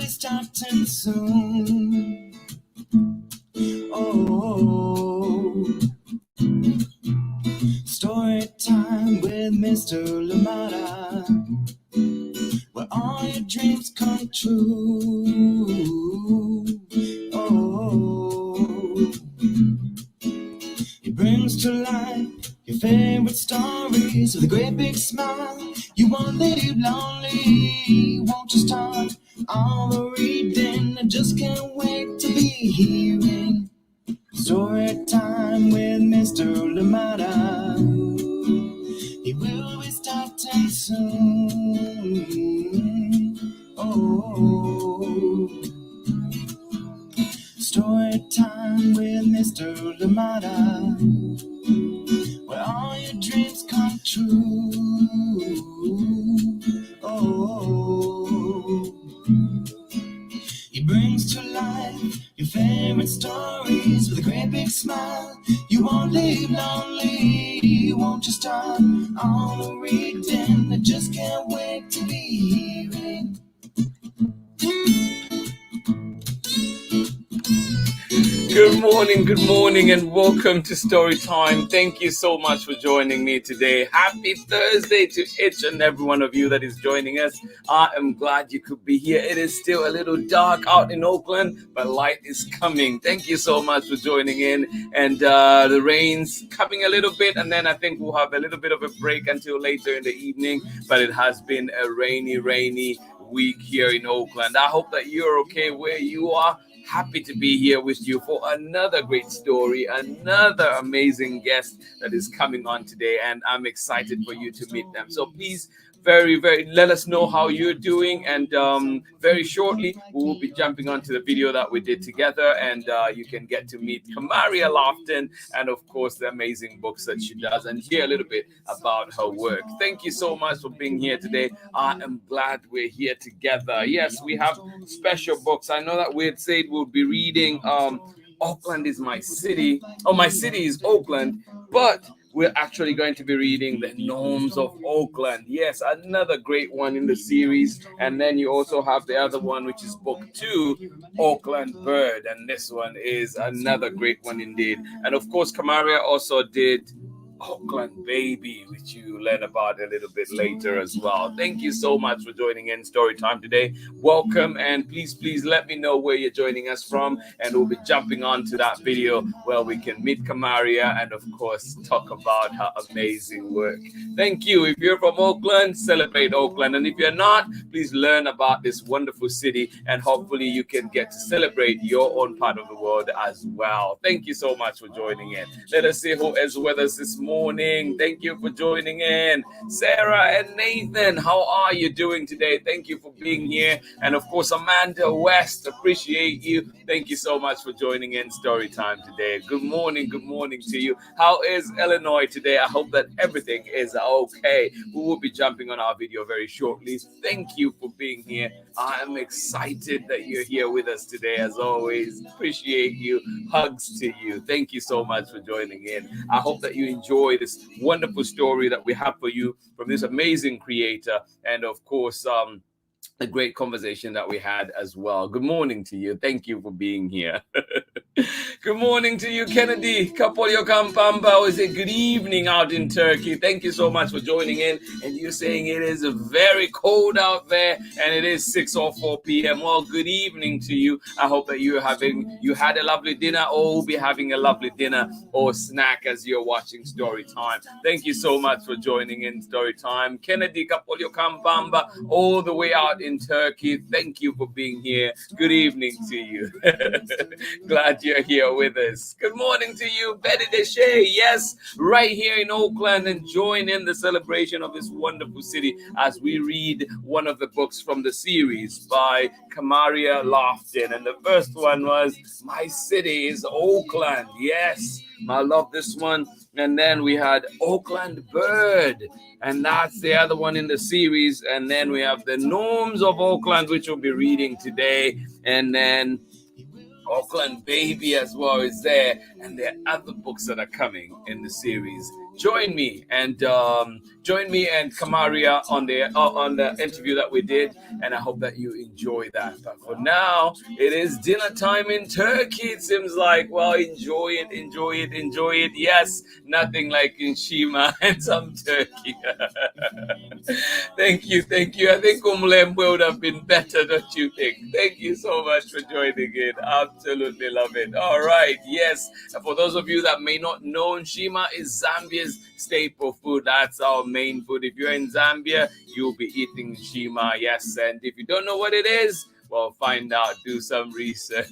be starting soon. Oh, story time with Mr. Lamada, where all your dreams come true. Oh, he brings to life your favorite stories with a great big smile. You won't leave lonely, won't you start all the reading? I just can't wait to be hearing story time with Mr. Lamada. He will be starting soon. Oh, story time with Mr. Lamada, where all your dreams come true. Oh, he brings to life your favorite stories with a great big smile. You won't leave lonely, won't you start all the reading? I just can't wait to be hearing. Good morning, and welcome to Story Time. Thank you so much for joining me today. Happy Thursday to each and every one of you that is joining us. I am glad you could be here. It is still a little dark out in Oakland, but light is coming. Thank you so much for joining in. And the rain's coming a little bit, and then I think we'll have a little bit of a break until later in the evening. But it has been a rainy week here in Oakland. I hope that you're okay where you are. Happy to be here with you for another great story, another amazing guest that is coming on today, and I'm excited for you to meet them. So please, very, let us know how you're doing, and very shortly we will be jumping onto the video that we did together, and you can get to meet Kamaria Lofton and of course the amazing books that she does, and hear a little bit about her work. Thank you so much for being here today. I am glad we're here together. Yes, we have special books. I know that we had said we'll be reading Oakland is my city, my city is Oakland, but we're actually going to be reading the Gnomes of Oakland. Yes, another great one in the series. And then you also have the other one, which is book 2, Oakland Bird. And this one is another great one indeed. And of course, Kamaria also did Oakland Baby, which you learn about a little bit later as well. Thank you so much for joining in Story Time today. Welcome, and please let me know where you're joining us from, and we'll be jumping on to that video where we can meet Kamaria and of course talk about her amazing work. Thank you. If you're from Oakland, celebrate Oakland, and if you're not, please learn about this wonderful city, and hopefully you can get to celebrate your own part of the world as well. Thank you so much for joining in. Let us see who is with us this morning. Thank you for joining in. Sarah and Nathan, how are you doing today? Thank you for being here. And of course, Amanda West, appreciate you. Thank you so much for joining in Story Time today. Good morning to you. How is Illinois today? I hope that everything is okay. We will be jumping on our video very shortly. Thank you for being here. I am excited that you're here with us today, as always. Appreciate you. Hugs to you. Thank you so much for joining in. I hope that you enjoy this wonderful story that we have for you from this amazing creator, and of course a great conversation that we had as well. Good morning to you. Thank you for being here. Good morning to you, Kennedy. Kapolyo Kampamba. Or is it good evening out in Turkey? Thank you so much for joining in. And you're saying it is very cold out there, and it is 6:04 p.m. Well, good evening to you. I hope that you had a lovely dinner, or will be having a lovely dinner or snack as you're watching Story Time. Thank you so much for joining in Story Time. Kennedy Kapolyo Kampamba, all the way out in Turkey. Thank you for being here. Good evening to you. Glad you're here with us. Good morning to you, Betty Deshay. Yes, right here in Oakland, and join in the celebration of this wonderful city as we read one of the books from the series by Kamaria Lofton. And the first one was My City Is Oakland. Yes, I love this one. And then we had Oakland Bird, and that's the other one in the series. And then we have the Norms of Oakland, which we'll be reading today. And then Oakland Baby as well is there, and there are other books that are coming in the series. Join me and join me and Kamaria on the interview that we did, and I hope that you enjoy that. But for now, it is dinner time in Turkey. It seems like, well, enjoy it, enjoy it, enjoy it. Yes, nothing like in Shima and some turkey. Thank you, thank you. I think Umlembe would have been better, don't you think? Thank you so much for joining in. Absolutely love it. All right, yes. And for those of you that may not know, Nshima is Zambia's staple food. That's our main food. If you're in Zambia, you'll be eating Nshima, yes. And if you don't know what it is, well, find out, do some research.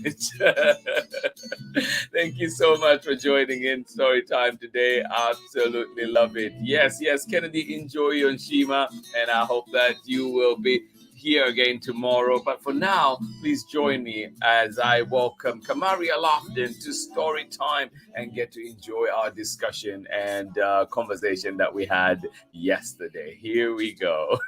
Thank you so much for joining in Story Time today. Absolutely love it. Yes, yes, Kennedy, enjoy your Nshima, and I hope that you will be here again tomorrow. But for now, please join me as I welcome Kamaria Lofton to Story Time and get to enjoy our discussion and conversation that we had yesterday. Here we go.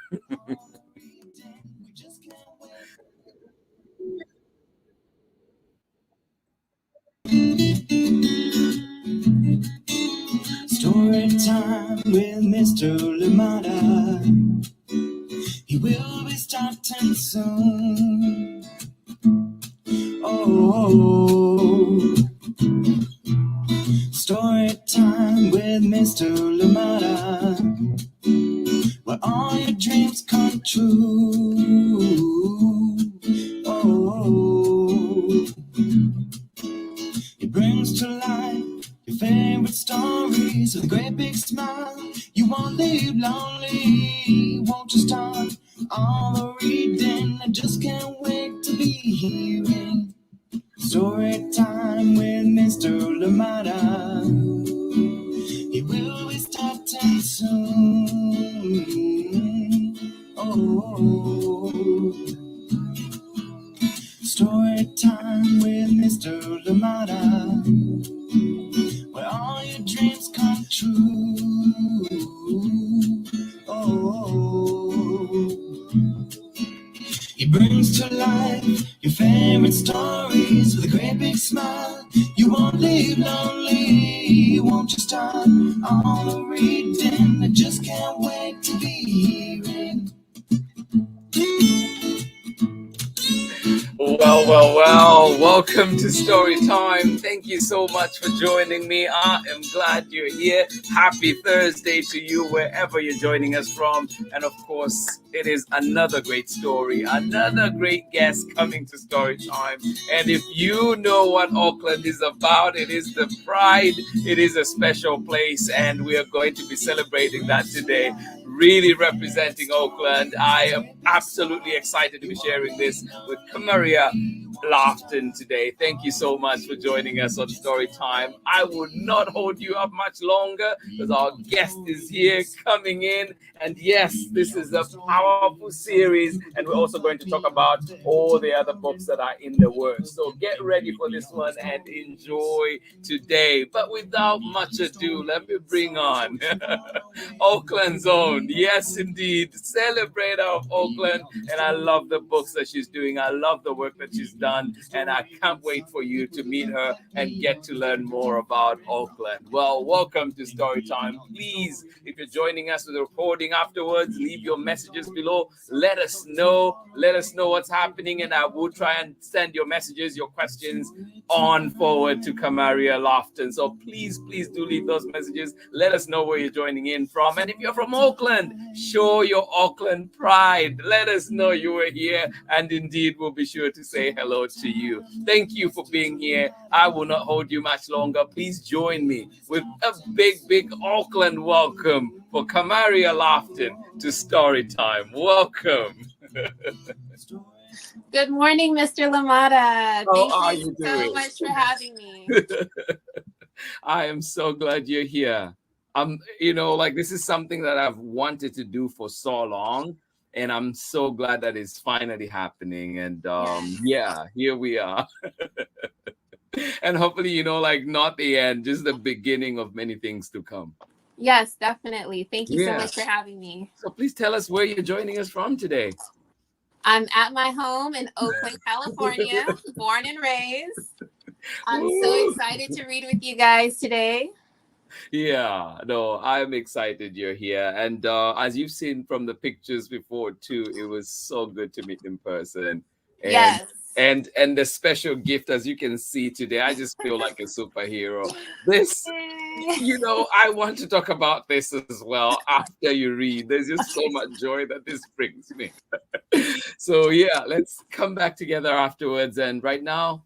Story time with Mr. Lamada. He will be starting soon. Oh, story time with Mr. Lamada, where all your dreams come true. Oh, he brings to life your favorite stories with a great big smile. You won't leave lonely, won't you start all the reading? I just can't wait to be hearing story time with Mr. Lamada. He will be starting soon. Oh, story time with Mr. Lamada, where all your dreams come true. Oh, he brings to life your favorite stories with a great big smile. You won't leave lonely, won't you start all the reading? I just can't wait to be hearing. Well, welcome to Story Time. Thank you so much for joining me. I am glad you're here. Happy Thursday to you, wherever you're joining us from. And of course, it is another great story, another great guest coming to Story Time. And if you know what Oakland is about, it is the pride, it is a special place, and we are going to be celebrating that today. Really representing Oakland. I am absolutely excited to be sharing this with Kamaria Lofton today. Thank you so much for joining us on Story Time. I would not hold you up much longer because our guest is here coming in. And yes, this is a powerful series, and we're also going to talk about all the other books that are in the works. So get ready for this one and enjoy today. But without much ado, let me bring on Oakland's own. Yes, indeed. Celebrator of Oakland. And I love the books that she's doing. I love the work that she's done. And I can't wait for you to meet her and get to learn more about Oakland. Well, welcome to Story Time. Please, if you're joining us with the recording afterwards, leave your messages below. Let us know. Let us know what's happening. And I will try and send your messages, your questions on forward to Kamaria Lofton. So please do leave those messages. Let us know where you're joining in from. And if you're from Oakland, show your Oakland pride. Let us know you were here, and indeed we'll be sure to say hello to you. Thank you for being here. I will not hold you much longer. Please join me with a big Oakland welcome for Kamaria Lofton to Story Time. Welcome. Good morning, Mr. Lamada. Thank you so much for having me. I am so glad you're here. This is something that I've wanted to do for so long, and I'm so glad that it's finally happening. And here we are. And hopefully, not the end, just the beginning of many things to come. Yes, definitely. Thank you so much for having me. So please tell us where you're joining us from today. I'm at my home in Oakland, California, born and raised. I'm so excited to read with you guys today. Yeah, no, I'm excited you're here. And as you've seen from the pictures before too, it was so good to meet in person. And Yes. and the special gift, as you can see today, I just feel like a superhero. This, I want to talk about this as well after you read. There's just so much joy that this brings me. So yeah, let's come back together afterwards. And right now,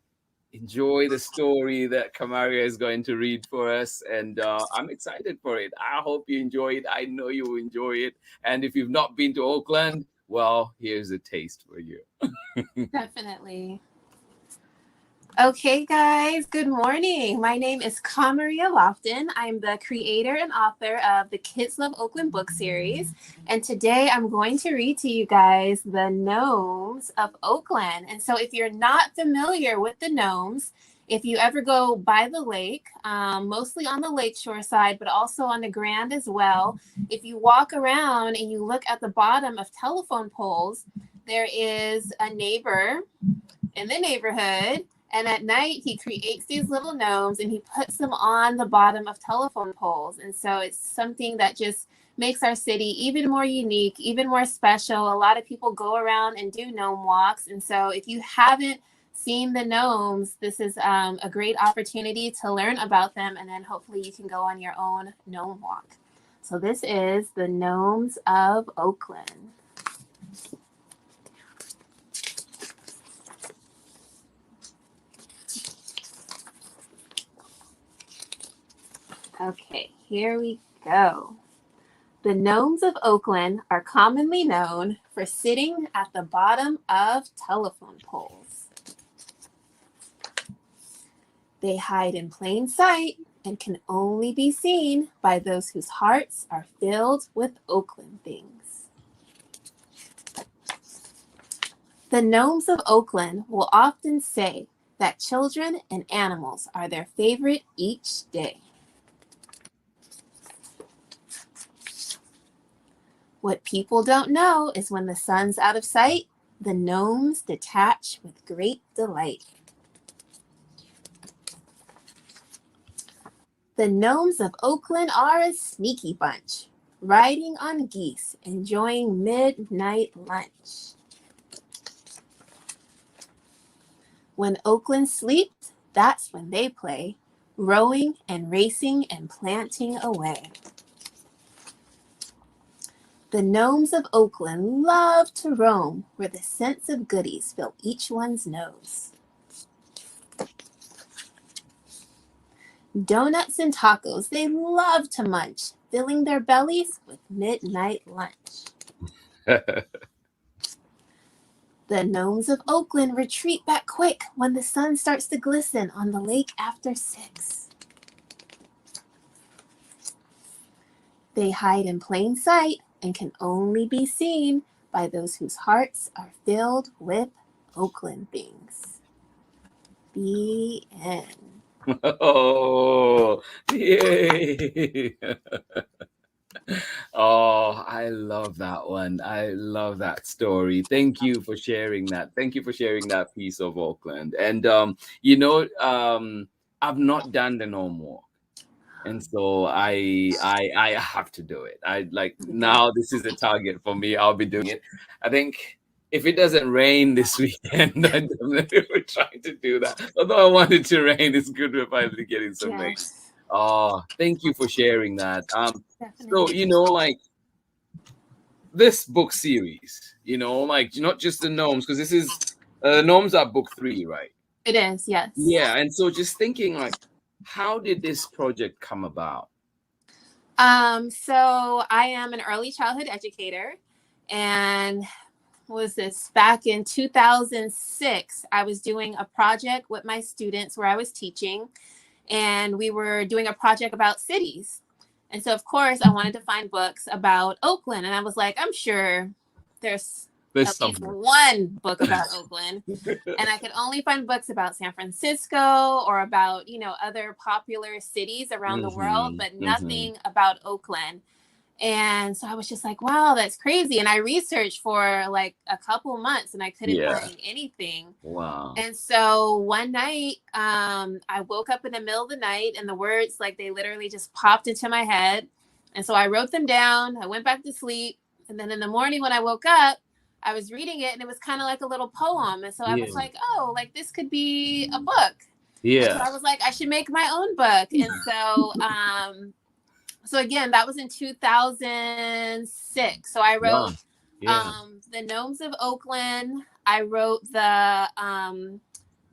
enjoy the story that Kamaria is going to read for us. And I'm excited for it. I hope you enjoy it. I know you will enjoy it. And if you've not been to Oakland, well, here's a taste for you. Definitely. Okay, guys, good morning. My name is Kamaria Lofton. I'm the creator and author of the Kids Love Oakland book series. And today I'm going to read to you guys the Gnomes of Oakland. And so if you're not familiar with the gnomes, if you ever go by the lake, mostly on the lakeshore side, but also on the Grand as well, if you walk around and you look at the bottom of telephone poles, there is a neighbor in the neighborhood. And at night, he creates these little gnomes and he puts them on the bottom of telephone poles. And so it's something that just makes our city even more unique, even more special. A lot of people go around and do gnome walks. And so if you haven't seen the gnomes, this is a great opportunity to learn about them. And then hopefully you can go on your own gnome walk. So this is the Gnomes of Oakland. Okay, here we go. The Gnomes of Oakland are commonly known for sitting at the bottom of telephone poles. They hide in plain sight and can only be seen by those whose hearts are filled with Oakland things. The Gnomes of Oakland will often say that children and animals are their favorite each day. What people don't know is when the sun's out of sight, the gnomes detach with great delight. The Gnomes of Oakland are a sneaky bunch, riding on geese, enjoying midnight lunch. When Oakland sleeps, that's when they play, rowing and racing and planting away. The Gnomes of Oakland love to roam where the scents of goodies fill each one's nose. Donuts and tacos they love to munch, filling their bellies with midnight lunch. The Gnomes of Oakland retreat back quick when the sun starts to glisten on the lake after 6. They hide in plain sight and can only be seen by those whose hearts are filled with Oakland things. The end. Oh, yay. Oh, I love that one. I love that story. Thank you for sharing that. Thank you for sharing that piece of Oakland. And I've not done the gnome walk. And so I have to do it. I like now this is a target for me. I'll be doing it. I think if it doesn't rain this weekend, I definitely will try to do that. Although I want it to rain, it's good we're finally getting some rain. Oh, thank you for sharing that. So like this book series, like not just the gnomes, because this is gnomes are book 3, right? It is, yes. Yeah, and so just thinking like, how did this project come about? So I am an early childhood educator, and was this back in 2006, I was doing a project with my students where I was teaching, and we were doing a project about cities. And so, of course, I wanted to find books about Oakland, and I was like, I'm sure there's at least one book about Oakland, and I could only find books about San Francisco or about, other popular cities around the world, but nothing about Oakland. And so I was just like, wow, that's crazy. And I researched for like a couple months and I couldn't find anything. Wow. And so one night, I woke up in the middle of the night and the words, like they literally just popped into my head. And so I wrote them down. I went back to sleep. And then in the morning when I woke up, I was reading it and it was kind of like a little poem. And so I was like, oh, like this could be a book. Yeah. So I was like, I should make my own book. And so, so again, that was in 2006. So I wrote the Gnomes of Oakland. I wrote the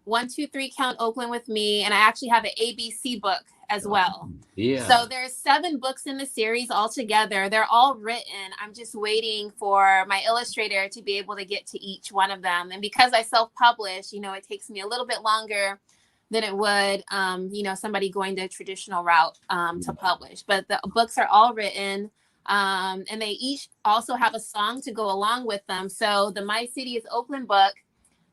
1, 2, 3 Count Oakland with Me. And I actually have an ABC book as well. Yeah. So there's 7 books in the series altogether. They're all written. I'm just waiting for my illustrator to be able to get to each one of them. And because I self-publish, you know, it takes me a little bit longer than it would, you know, somebody going the traditional route to publish. But the books are all written, and they each also have a song to go along with them. So the My City Is Oakland book,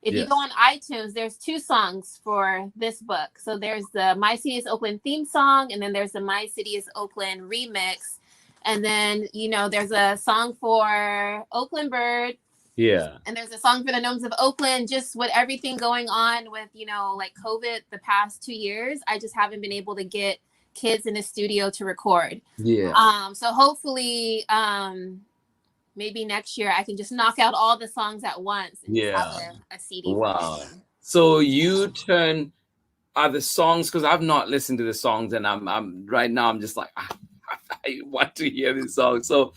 if you go on iTunes, there's 2 songs for this book. So there's the My City Is Oakland theme song, and then there's the My City Is Oakland remix. And then, you know, there's a song for Oakland Bird. Yeah. And there's a song for the Gnomes of Oakland. Just with everything going on with, you know, like COVID the past 2 years, I just haven't been able to get kids in the studio to record. Yeah. So hopefully, maybe next year I can just knock out all the songs at once and just have a CD. Wow. So you turn the songs, because I've not listened to the songs, and I'm right now I'm just like I want to hear this song. So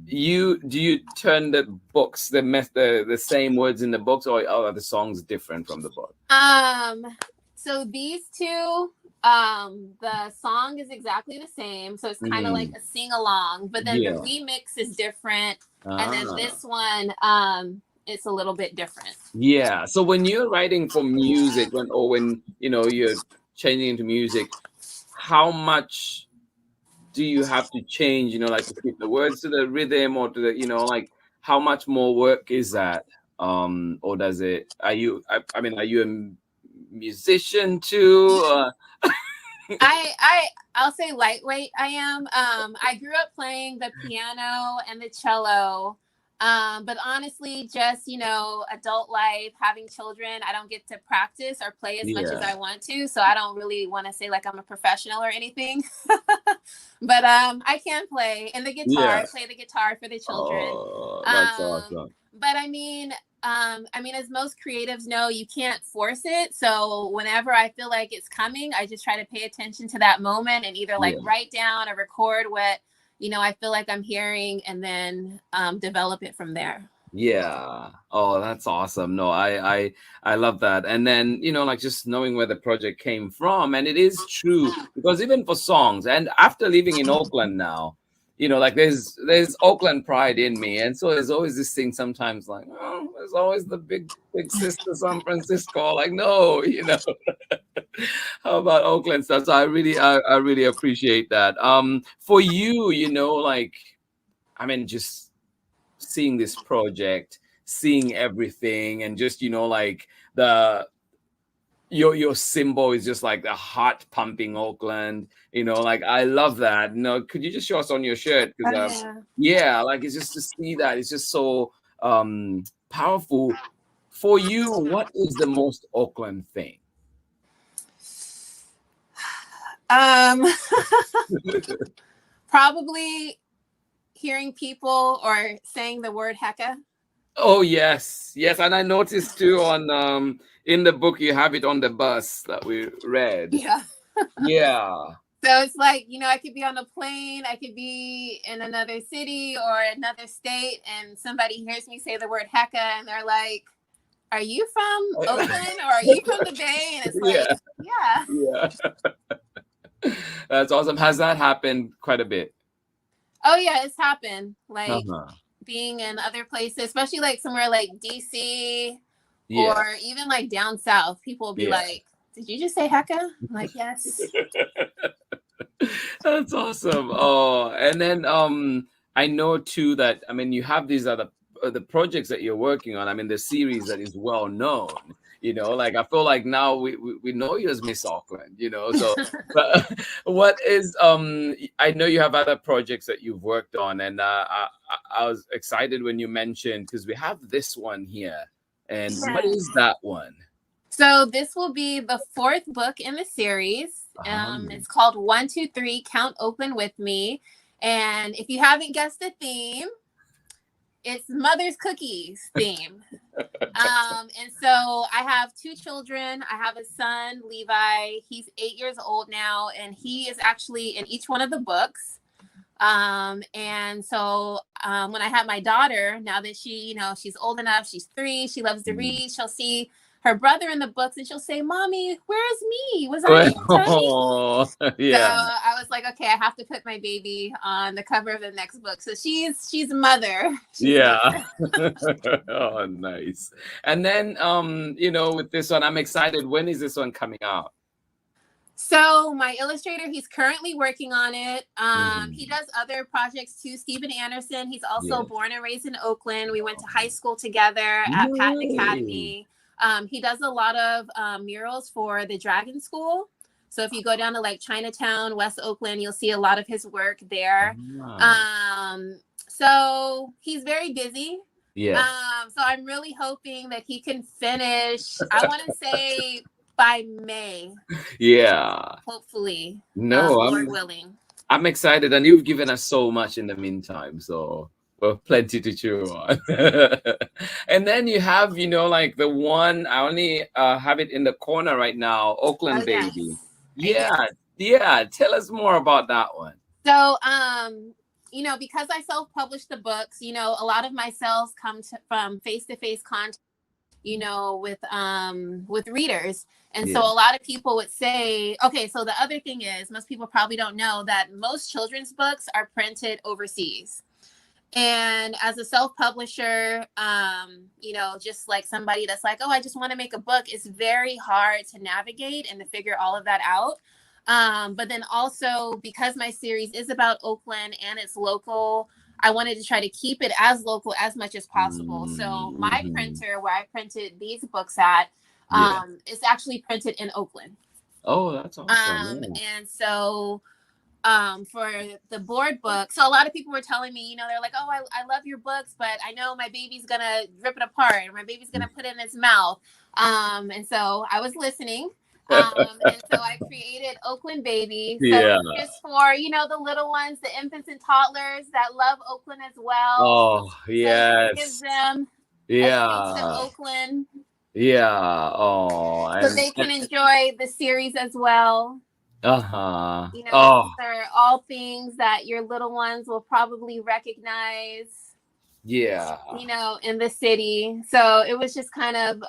do you turn the books, the same words in the books, or are the songs different from the book? So these 2, the song is exactly the same, so it's kind of like a sing along, but then the remix is different, and then this one it's a little bit different. Yeah. So when you're writing for music, when you know you're changing into music, how much do you have to change, you know, like to keep the words to the rhythm, or to the, you know, like how much more work is that? Or does it, are you a musician too? I'll say lightweight I am. I grew up playing the piano and the cello. But honestly, just, you know, adult life, having children, I don't get to practice or play as much as I want to. So I don't really want to say like I'm a professional or anything. But I can play. And the guitar, I play the guitar for the children. Oh, that's awesome. But I mean, as most creatives know, you can't force it. So whenever I feel like it's coming, I just try to pay attention to that moment and either like write down or record what, you know, I feel like I'm hearing, and then develop it from there. Yeah. Oh, that's awesome. No, I love that. And then, you know, like just knowing where the project came from, and it is true, because even for songs, and after living in Oakland now, you know, like there's Oakland pride in me. And so there's always this thing sometimes like, oh, there's always the big sister San Francisco. Like, no, you know, how about Oakland stuff? So I really appreciate that. For you, you know, like, I mean, just seeing this project, seeing everything, and just, you know, like your symbol is just like the heart pumping Oakland, you know, like I love that. You know, could you just show us on your shirt? Because like it's just to see that, it's just so powerful. For you, what is the most Oakland thing? Probably hearing people or saying the word hecka. Oh yes, and I noticed too on in the book you have it on the bus that we read. Yeah. So it's like, you know, I could be on a plane, I could be in another city or another state, and somebody hears me say the word hecka, and they're like, "Are you from Oakland or are you from the Bay?" And it's like, yeah. That's awesome. Has that happened quite a bit? Oh yeah, it's happened. Like being in other places, especially like somewhere like DC or even like down south, people will be like, "Did you just say hecka?" I'm like, yes. That's awesome. Oh, and then I know too that, I mean, you have these other the projects that you're working on. I mean, the series that is well known. Like I feel like now we know you as Miss Auckland, so but what is I know you have other projects that you've worked on, and I was excited when you mentioned, because we have this one here, and what Yes. is that one? So this will be the fourth book in the series. It's called 1, 2, 3, Count Oakland with Me. And if you haven't guessed the theme, it's Mother's Cookies theme. And so I have 2 children. I have a son, Levi. He's 8 years old now, and he is actually in each one of the books. And so when I have my daughter, now that she, she's old enough, she's 3, she loves to read, she'll see her brother in the books and she'll say, "Mommy, where's me? Was I in Tony?" Yeah. So I was like, okay, I have to put my baby on the cover of the next book. So she's a mother. Yeah. Oh, nice. And then with this one, I'm excited. When is this one coming out? So my illustrator, he's currently working on it. He does other projects too. Stephen Anderson, he's also born and raised in Oakland. We went to high school together at Patton Academy. He does a lot of murals for the Dragon School. So if you go down to like Chinatown, West Oakland, you'll see a lot of his work there. So he's very busy. Yeah. So I'm really hoping that he can finish, I want to say, by May. Yeah. Hopefully. No, Lord willing. I'm excited, and you've given us so much in the meantime, so well, plenty to chew on. And then you have, like the one, I only have it in the corner right now, Oakland Baby. Yes. Yeah. Tell us more about that one. So, because I self-published the books, a lot of my sales come from face-to-face contact, with readers. And so a lot of people would say, okay, so the other thing is, most people probably don't know that most children's books are printed overseas. And as a self-publisher, just like somebody that's like, oh, I just want to make a book, it's very hard to navigate and to figure all of that out. But then also, because my series is about Oakland and it's local, I wanted to try to keep it as local as much as possible. So my printer, where I printed these books at, is actually printed in Oakland. Oh, that's awesome. And so for the board book, so a lot of people were telling me, they're like, oh, I love your books, but I know my baby's gonna rip it apart, or my baby's gonna put it in its mouth. And so I was listening. And so I created Oakland Baby. So just for, the little ones, the infants and toddlers that love Oakland as well. Oh, yes. So gives them a taste of Oakland. Yeah. Oh. So they can enjoy the series as well. Uh-huh. These are all things that your little ones will probably recognize. Yeah. In the city. So it was just kind of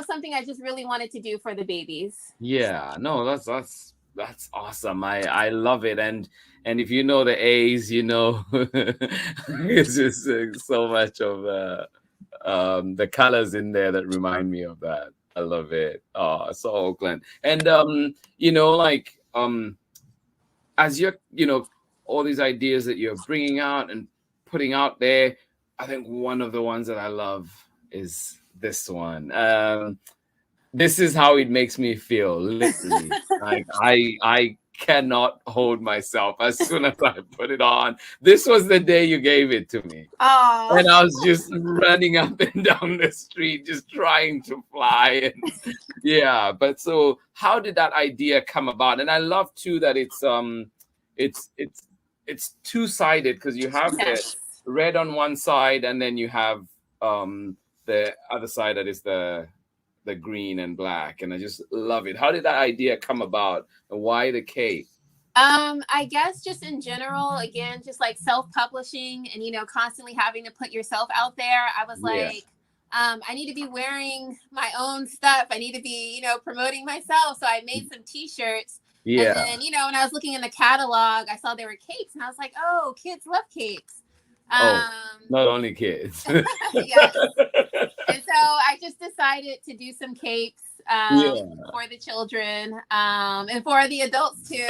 something I just really wanted to do for the babies. Yeah, no, that's awesome. I love it, and if you know the A's, it's just so much of the colors in there that remind me of that. I love it. Oh, so Oakland, and as you're all these ideas that you're bringing out and putting out there, I think one of the ones that I love is this one. This is how it makes me feel, literally. Like I cannot hold myself as soon as I put it on. This was the day you gave it to me. Oh. And I was just running up and down the street, just trying to fly. And but so how did that idea come about? And I love too that it's two-sided, because you have the red on one side, and then you have the other side that is the green and black, and I just love it. How did that idea come about, and why the cape? I guess just in general, again, just like self-publishing and constantly having to put yourself out there. I was like, I need to be wearing my own stuff. I need to be, promoting myself. So I made some t-shirts. And then, when I was looking in the catalog, I saw there were capes, and I was like, oh, kids love capes. Not only kids. Yes. And so I just decided to do some capes for the children and for the adults too.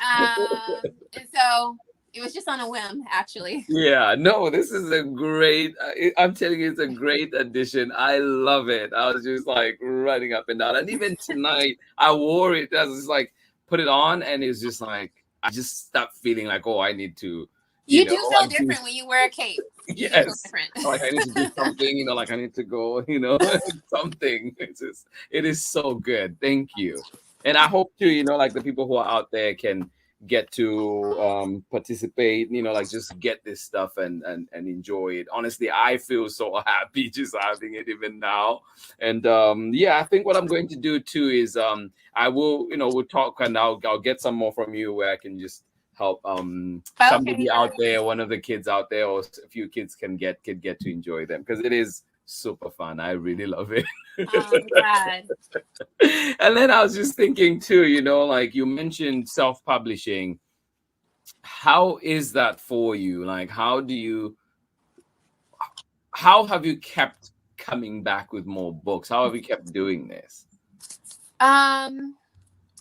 And so It was just on a whim, actually. Yeah, no, this is a great, I'm telling you, it's a great addition. I love it. I was just like running up and down. And even tonight, I wore it. I was just like, put it on, and it's just like, I just stopped feeling like, oh, I need to, You you do know, feel like do different when you wear a cape. You do feel yes. different. Like I need to do something, like I need to go, something. It is so good. Thank you. And I hope too, like the people who are out there can get to participate, like just get this stuff and enjoy it. Honestly, I feel so happy just having it even now. And yeah, I think what I'm going to do too is I will, we'll talk, and I'll get some more from you where I can just help Okay, somebody out yes. there, one of the kids out there, or a few kids can get to enjoy them, because it is super fun. I really love it. Oh, I'm glad. And then I was just thinking too, like you mentioned self-publishing. How is that for you? Like, how have you kept coming back with more books? How have you kept doing this?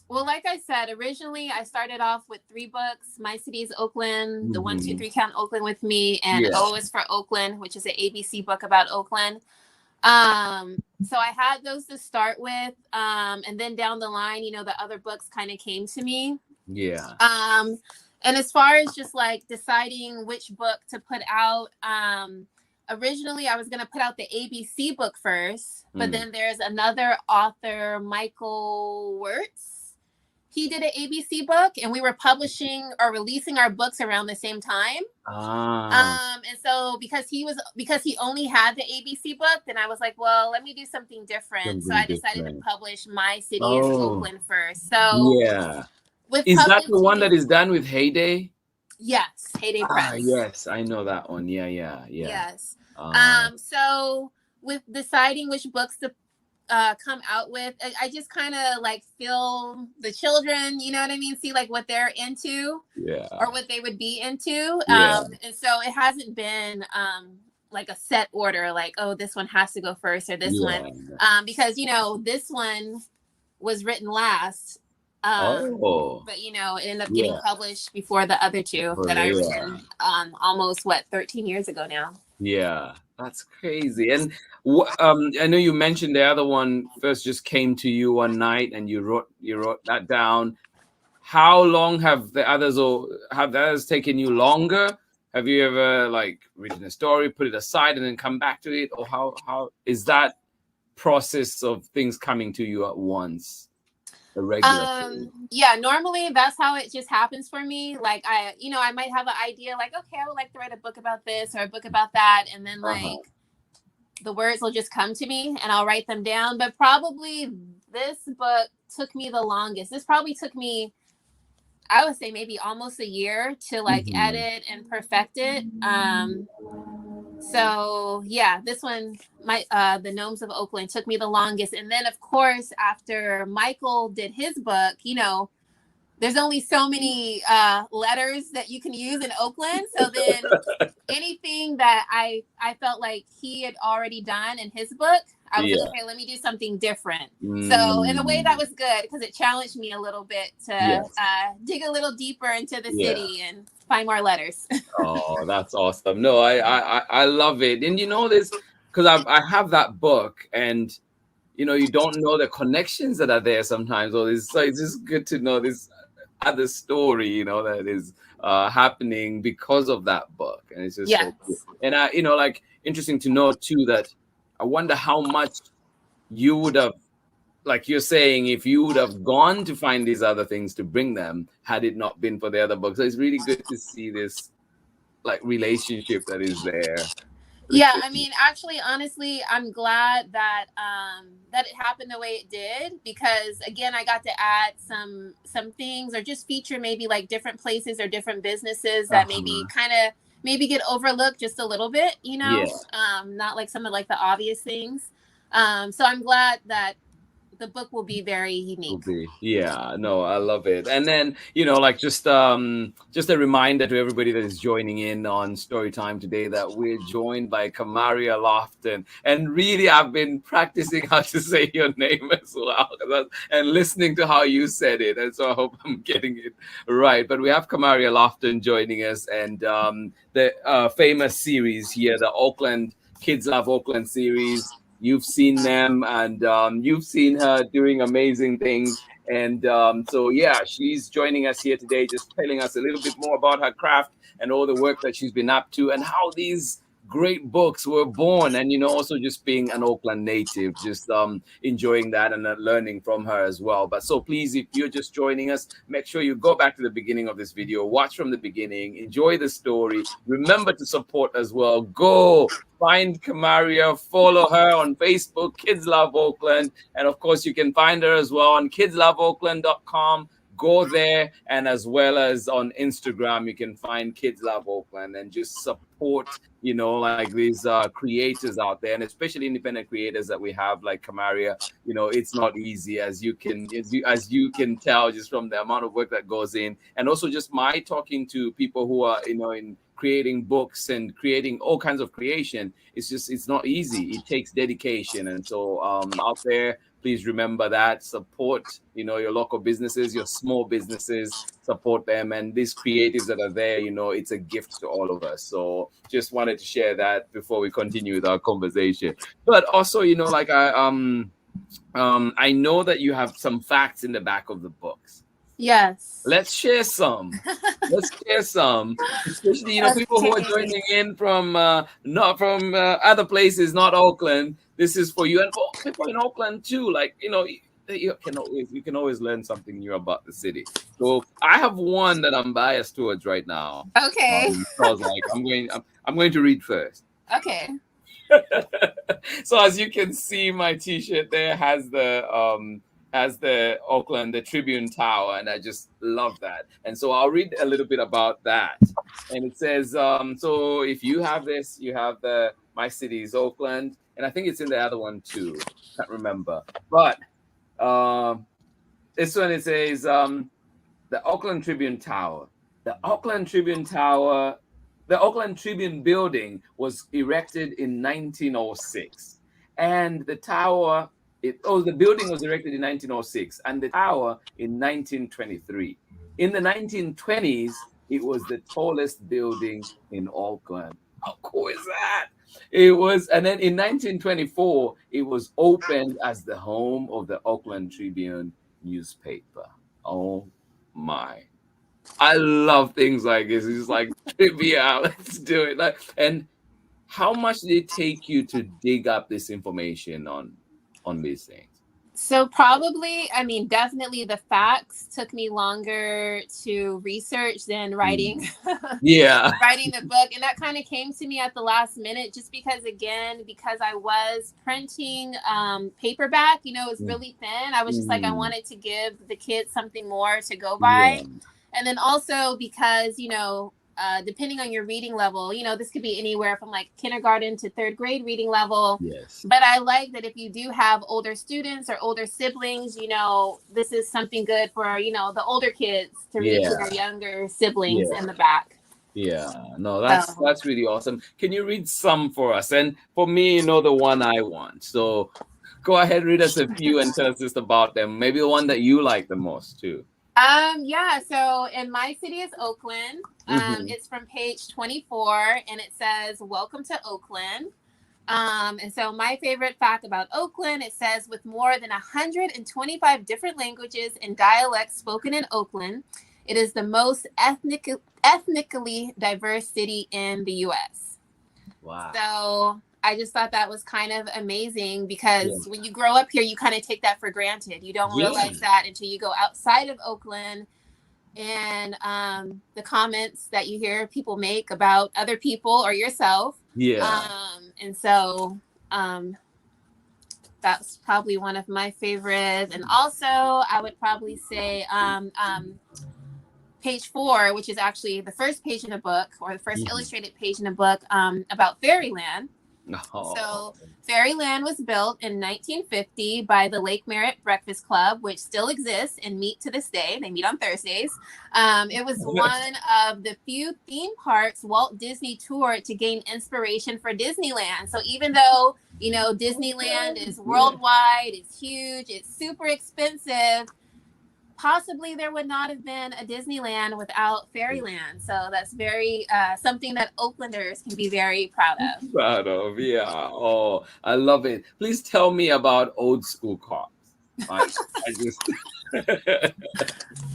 Well, like I said, originally I started off with 3 books: My City Is Oakland, the 1, 2, 3 Count Oakland with Me, and O is for Oakland, which is an ABC book about Oakland. So I had those to start with. And then down the line, the other books kind of came to me. Yeah. And as far as just like deciding which book to put out, originally I was going to put out the ABC book first, but then there's another author, Michael Wirtz. He did an ABC book, and we were publishing or releasing our books around the same time. And so because he only had the ABC book, then I was like, well, let me do something different. So I decided to publish My City Is Oakland first. So yeah. Is that the one that is done with Heyday? Yes, Heyday Press. Yes, I know that one. Yeah. Yes. So with deciding which books to come out with, I just kind of like feel the children, you know what I mean? See like what they're into, or what they would be into. And so it hasn't been like a set order, like, oh, this one has to go first, or this one, because this one was written last. But it ended up getting published before the other 2 that I written almost 13 years ago now. Yeah, that's crazy. And I know you mentioned the other one first just came to you one night, and you wrote that down. How long have the others taken you longer? Have you ever like written a story, put it aside, and then come back to it, or how is that process of things coming to you at once? Yeah, normally that's how it just happens for me. Like I might have an idea, like, okay, I would like to write a book about this or a book about that, and then like the words will just come to me and I'll write them down. But probably this book took me the longest. This probably took me, I would say, maybe almost a year to like edit and perfect it. So yeah, this one, the Gnomes of Oakland, took me the longest. And then of course, after Michael did his book, there's only so many letters that you can use in Oakland. So then anything that I felt like he had already done in his book, I was like, okay, let me do something different. So in a way that was good, because it challenged me a little bit to dig a little deeper into the city and find more letters. Oh, that's awesome. No, I love it. And this, because I have that book, and you don't know the connections that are there sometimes. So it's just good to know this other story, that is happening because of that book. And it's just so cool. And I, like, interesting to know too, that I wonder how much you would have, like you're saying, if you would have gone to find these other things to bring them, had it not been for the other books. So it's really good to see this like relationship that is there. Yeah, I mean, actually, honestly, I'm glad that that it happened the way it did, because again, I got to add some things, or just feature maybe like different places or different businesses that maybe get overlooked just a little bit, not like some of like the obvious things. So I'm glad that the book will be very Will unique. be. Yeah, no, I love it. And then, like just a reminder to everybody that is joining in on story time today that we're joined by Kamaria Lofton. And really I've been practicing how to say your name as well and listening to how you said it. And so I hope I'm getting it right. But we have Kamaria Lofton joining us, and the famous series here, the Oakland Kids Love Oakland series. You've seen them, and you've seen her doing amazing things. And so, yeah, she's joining us here today, just telling us a little bit more about her craft and all the work that she's been up to, and how these great books were born. And also just being an Oakland native, just enjoying that and learning from her as well. But so please, if you're just joining us, make sure you go back to the beginning of this video, watch from the beginning, enjoy the story, remember to support as well. Go find Kamaria, follow her on Facebook, Kids Love Oakland. And of course, you can find her as well on kidsloveoakland.com. Go there, and as well as on Instagram, you can find Kids Love Oakland, and just support, like these creators out there, and especially independent creators that we have, like Kamaria. It's not easy, as you can tell just from the amount of work that goes in, and also just my talking to people who are, in creating books and creating all kinds of creation. It's not easy. It takes dedication. And so out there, please remember that. Support, your local businesses, your small businesses, support them. And these creatives that are there, it's a gift to all of us. So just wanted to share that before we continue with our conversation. But also, like I know that you have some facts in the back of the books. Yes. Let's share some. Especially people who are joining in from not from other places, not Oakland. This is for you, and for people in Oakland too. Like you can always learn something new about the city. So I have one that I'm biased towards right now. Okay. So I was like, I'm going to read first. Okay. So as you can see, my T-shirt there has the Oakland, the Tribune Tower, and I just love that. And so I'll read a little bit about that. And it says, so if you have this, you have the My City Is Oakland, and I think it's in the other one too. Can't remember. But this one, it says, the Oakland Tribune Tower. The Oakland Tribune Tower, the Oakland Tribune building was erected in 1906. And the tower, the building was erected in 1906 and the tower in 1923. In the 1920s, it was the tallest building in Oakland. How cool is that? It was, and then in 1924, it was opened as the home of the Oakland Tribune newspaper. Oh my. I love things like this. It's just like trivia. Let's do it. And how much did it take you to dig up this information on these things? So probably, definitely the facts took me longer to research than writing. Yeah. Writing the book. And that kind of came to me at the last minute, just because I was printing paperback, it's really thin. I was just like, I wanted to give the kids something more to go by. Yeah. And then also because, depending on your reading level, this could be anywhere from like kindergarten to third grade reading level. Yes. But I like that if you do have older students or older siblings, this is something good for, the older kids to read to their younger siblings in the back. Yeah, no, that's really awesome. Can you read some for us? And for me, the one I want. So go ahead, read us a few and tell us just about them. Maybe the one that you like the most too. Yeah, so in My City Is Oakland, it's from page 24, and it says, "Welcome to Oakland." And so my favorite fact about Oakland, it says, with more than 125 different languages and dialects spoken in Oakland, it is the most ethnically diverse city in the U.S. Wow. So I just thought that was kind of amazing, because when you grow up here, you kind of take that for granted. You don't realize that until you go outside of Oakland, and the comments that you hear people make about other people or yourself. Yeah. And so that's probably one of my favorites. And also I would probably say page 4, which is actually the first page in the book, or the first illustrated page in the book, about Fairyland. Oh. So Fairyland was built in 1950 by the Lake Merritt Breakfast Club, which still exists and meet to this day. They meet on Thursdays. It was one of the few theme parks Walt Disney toured to gain inspiration for Disneyland. So even though, you know, Disneyland is worldwide, it's huge, it's super expensive, possibly there would not have been a Disneyland without Fairyland. So that's very something that Oaklanders can be very proud of. Proud of, yeah. Oh, I love it. Please tell me about old school cops. I just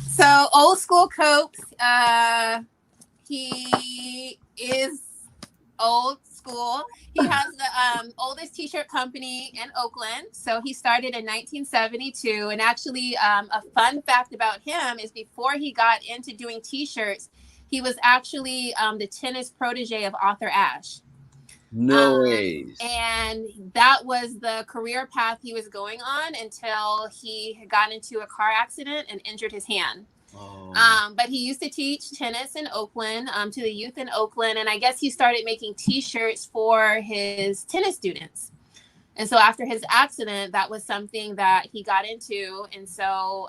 So old school Copes, he is old school. He has the oldest t-shirt company in Oakland. So he started in 1972. And actually, a fun fact about him is before he got into doing t-shirts, he was actually the tennis protege of Arthur Ashe. no ways. And that was the career path he was going on until he got into a car accident and injured his hand. Oh. But he used to teach tennis in Oakland to the youth in Oakland. And I guess he started making t-shirts for his tennis students. And so after his accident, that was something that he got into. And so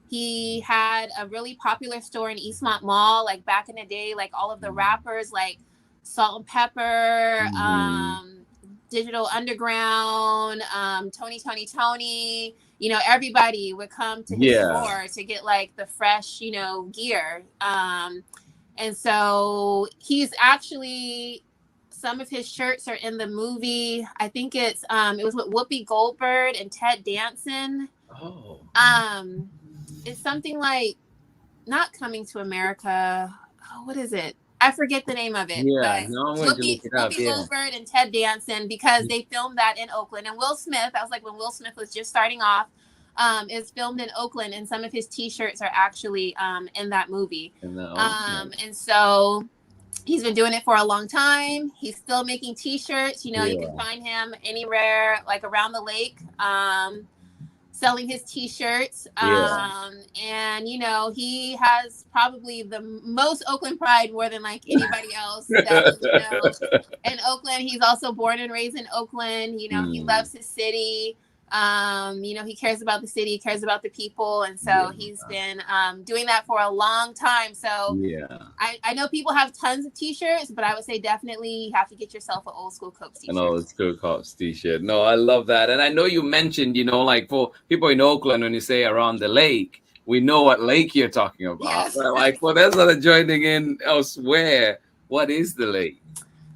he had a really popular store in Eastmont Mall, like back in the day, like all of the rappers, like Salt and Pepper, Digital Underground, Tony, you know, everybody would come to his store to get like the fresh, you know, gear. And so he's actually, some of his shirts are in the movie. I think it was with Whoopi Goldberg and Ted Danson. Oh. It's something like not Coming to America. Oh, what is it? I forget the name of it. Yeah, but no, I'm going to look it up. Whoopi Goldberg and Ted Danson, because they filmed that in Oakland. And Will Smith, that was like when Will Smith was just starting off, is filmed in Oakland, and some of his t-shirts are actually in that movie. And so he's been doing it for a long time. He's still making t-shirts. You know, you can find him anywhere, like around the lake. Selling his t-shirts. And you know, he has probably the most Oakland pride, more than like anybody else that, you know, in Oakland. He's also born and raised in Oakland. You know, he loves his city. You know, he cares about the city, he cares about the people. And so he's been doing that for a long time. So I know people have tons of t-shirts, but I would say definitely you have to get yourself an old school Cops t-shirt. An old school Cops t-shirt. No, I love that. And I know you mentioned, you know, like for people in Oakland, when you say around the lake, we know what lake you're talking about. Yes. But like for those that are joining in elsewhere, what is the lake?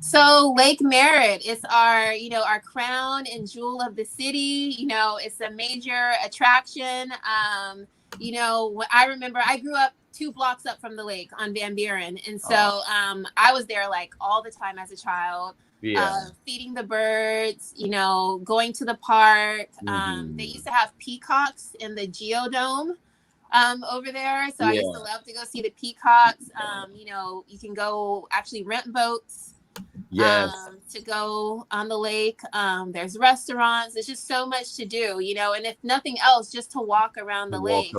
So Lake Merritt is our, you know, our crown and jewel of the city. You know, it's a major attraction. You know, I remember I grew up 2 blocks up from the lake on Van Buren. And so I was there like all the time as a child, feeding the birds, you know, going to the park. They used to have peacocks in the Geodome over there. So I used to love to go see the peacocks. You know, you can go actually rent boats. To go on the lake. There's restaurants. There's just so much to do, you know, and if nothing else, just to walk around the lake.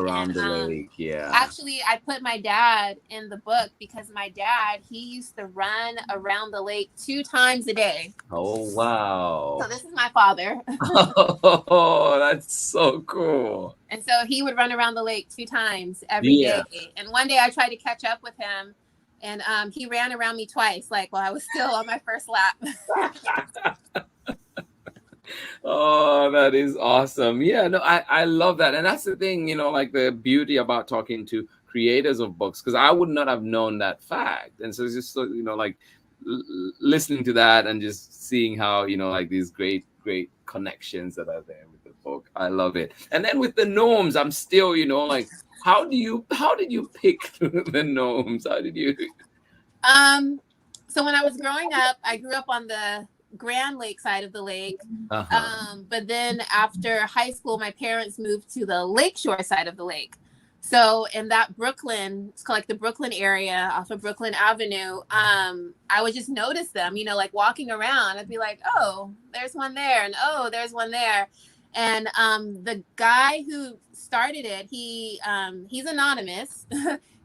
Actually, I put my dad in the book because my dad, he used to run around the lake 2 times a day. Oh, wow. So this is my father. Oh, that's so cool. And so he would run around the lake 2 times every day. And one day I tried to catch up with him. And he ran around me twice, like while I was still on my first lap. Oh, that is awesome. Yeah, no, I love that. And that's the thing, you know, like the beauty about talking to creators of books, because I would not have known that fact. And so it's just, you know, like listening to that and just seeing how, you know, like these great connections that are there with the book. I love it. And then with the Gnomes, I'm still, you know, like, how did you pick the Gnomes? How did you? So when I was growing up, I grew up on the Grand Lake side of the lake. But then after high school, my parents moved to the Lakeshore side of the lake. So in that Brooklyn, it's called like the Brooklyn area off of Brooklyn Avenue, I would just notice them, you know, like walking around. I'd be like, oh, there's one there. And oh, there's one there. And the guy who started it, he's anonymous.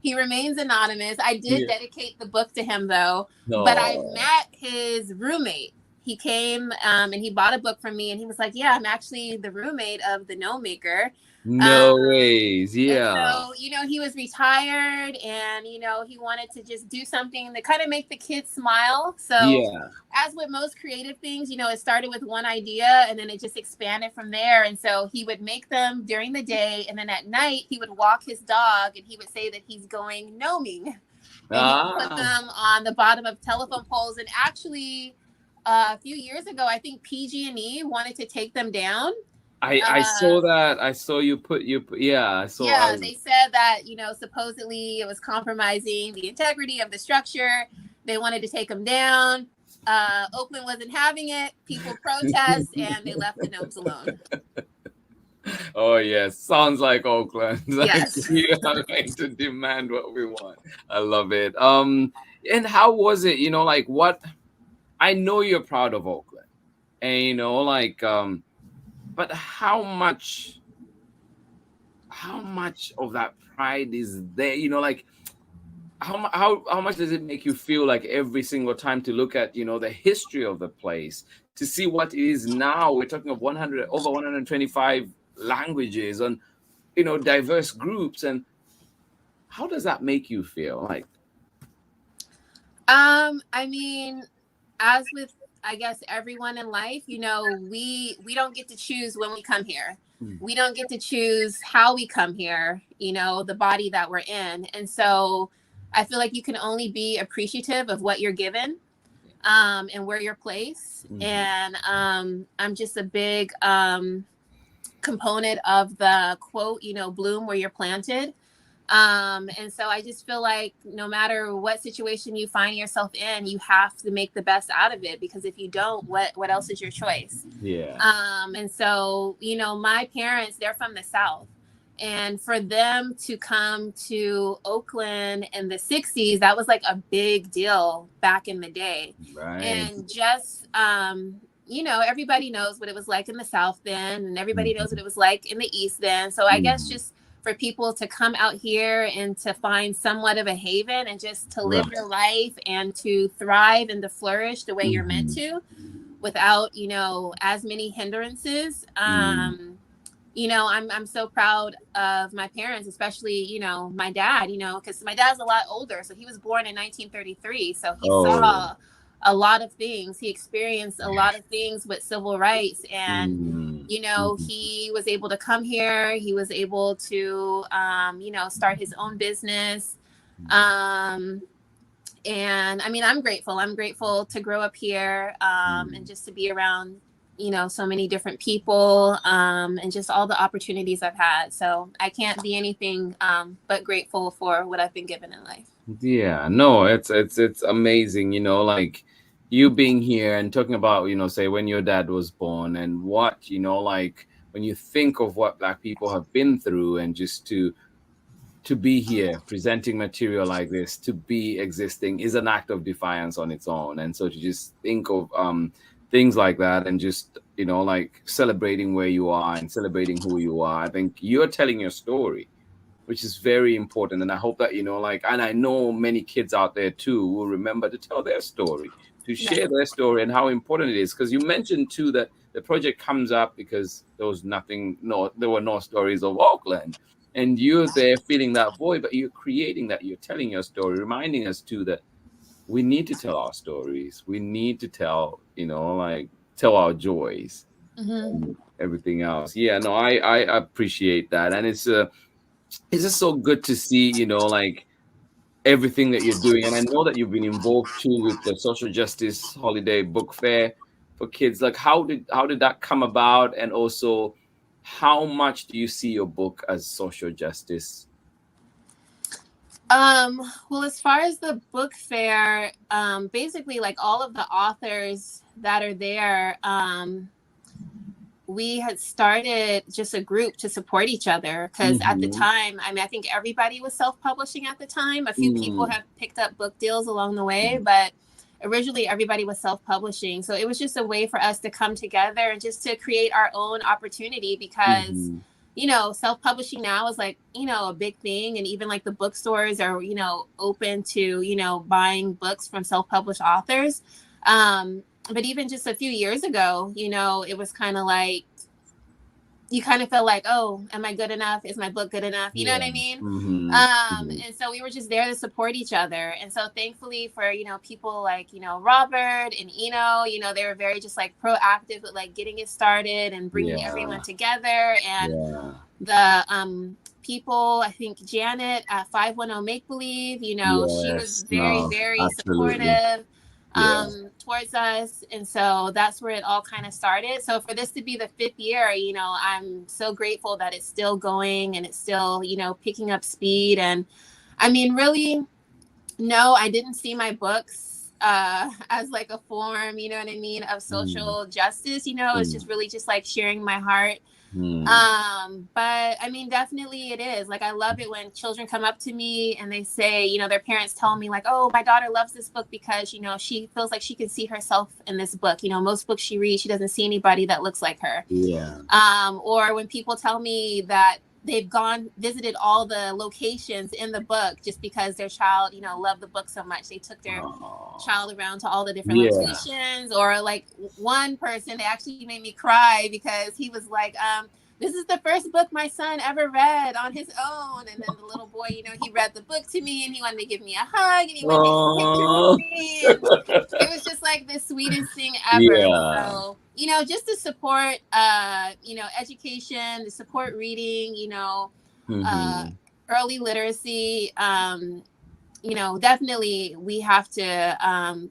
He remains anonymous. I did dedicate the book to him, though. No. But I met his roommate. he came and he bought a book from me, and he was like, yeah, I'm actually the roommate of the gnome maker. No ways. And Yeah. so, he was retired, and, he wanted to just do something to kind of make the kids smile. So Yeah. as with most creative things, it started with one idea, and then it just expanded from there. And so he would make them during the day, and then at night he would walk his dog, and he would say that he's going gnoming. And he would put them on the bottom of telephone poles. And actually, a few years ago, I think PG&E wanted to take them down. I saw that. I saw you put yeah. I saw. Yeah, they said that, supposedly it was compromising the integrity of the structure. They wanted to take them down. Oakland wasn't having it. People protest, and they left the gnomes alone. Oh yes, sounds like Oakland. Yes. You are going to demand what we want. I love it. And how was it? Like what? I know you're proud of Oakland, and but how much of that pride is there? Like how much does it make you feel like every single time to look at the history of the place, to see what it is now? We're talking of over 125 languages and diverse groups, and how does that make you feel? Like, I mean, as with, I guess, everyone in life, we don't get to choose when we come here. We don't get to choose how we come here, the body that we're in. And so I feel like you can only be appreciative of what you're given, and where you're placed. And I'm just a big component of the quote, bloom where you're planted. And so I just feel like no matter what situation you find yourself in, you have to make the best out of it, because if you don't, what else is your choice? Yeah. And so, my parents, they're from the South, and for them to come to Oakland in the 60s, that was like a big deal back in the day. Right. And just, everybody knows what it was like in the South then, and everybody knows what it was like in the East then. So I guess just for people to come out here and to find somewhat of a haven, and just to live your life and to thrive and to flourish the way you're meant to, without, as many hindrances. I'm so proud of my parents, especially, my dad, because my dad's a lot older. So he was born in 1933. So he saw a lot of things. He experienced a lot of things with civil rights, and he was able to come here. He was able to, start his own business. And I mean, I'm grateful to grow up here, and just to be around, so many different people, and just all the opportunities I've had. So I can't be anything but grateful for what I've been given in life. Yeah, no, it's amazing, like you being here and talking about, say when your dad was born, and what, like when you think of what Black people have been through, and just to be here presenting material like this, to be existing, is an act of defiance on its own. And so to just think of things like that, and just like celebrating where you are and celebrating who you are, I think you're telling your story, which is very important. And I hope that and I know many kids out there too will remember to tell their story, to share their story, and how important it is. Because you mentioned too that the project comes up because there were no stories of Oakland. And you're there feeling that void, but you're creating that. You're telling your story, reminding us too that we need to tell our stories. We need to tell, tell our joys, and everything else. Yeah, no, I appreciate that. And it's just so good to see, like everything that you're doing. And I know that you've been involved too with the Social Justice Holiday Book Fair for kids. Like how did that come about? And also, how much do you see your book as social justice? Well, as far as the book fair, basically like all of the authors that are there, we had started just a group to support each other, because at the time, I think everybody was self-publishing at the time. A few people have picked up book deals along the way, but originally everybody was self-publishing. So it was just a way for us to come together and just to create our own opportunity, because self-publishing now is like, a big thing. And even like the bookstores are, open to, buying books from self-published authors. but even just a few years ago, it was kind of like, you kind of feel like, oh, am I good enough? Is my book good enough? You know what I mean? And so we were just there to support each other. And so thankfully for, people like, Robert and they were very just like proactive with like getting it started and bringing everyone together. And the people, I think Janet at 510 Make Believe, she was very, very supportive towards us. And so that's where it all kind of started. So for this to be the 5th year, I'm so grateful that it's still going and it's still, picking up speed. And I mean, really, no, I didn't see my books as like a form, you know what I mean, of social justice. It's just really just like sharing my heart. But I mean, definitely it is. Like, I love it when children come up to me and they say, their parents tell me like, oh, my daughter loves this book because, she feels like she can see herself in this book. Most books she reads, she doesn't see anybody that looks like her. Or when people tell me that they've visited all the locations in the book just because their child, loved the book so much. They took their child around to all the different locations. Or like one person, they actually made me cry because he was like, this is the first book my son ever read on his own. And then the little boy, he read the book to me and he wanted to give me a hug and he wanted to take pictures with me. And it was just like the sweetest thing ever. So, just to support, education, to support reading, early literacy, definitely we have to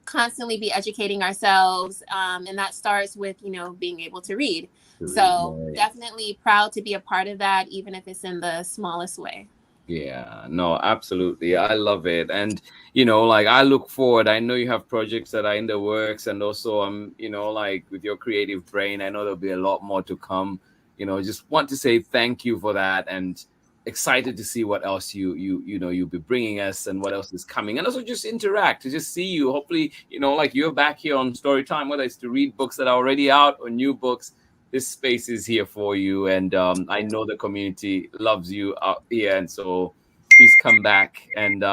constantly be educating ourselves. And that starts with, being able to read. So definitely proud to be a part of that, even if it's in the smallest way. Yeah, no, absolutely. I love it. And, like I look forward, I know you have projects that are in the works, and also like with your creative brain, I know there'll be a lot more to come. Just want to say thank you for that, and excited to see what else you'll be bringing us and what else is coming, and also just interact, to just see you. Hopefully, like you're back here on Storytime, whether it's to read books that are already out or new books. This space is here for you, and I know the community loves you out here, and so please come back. And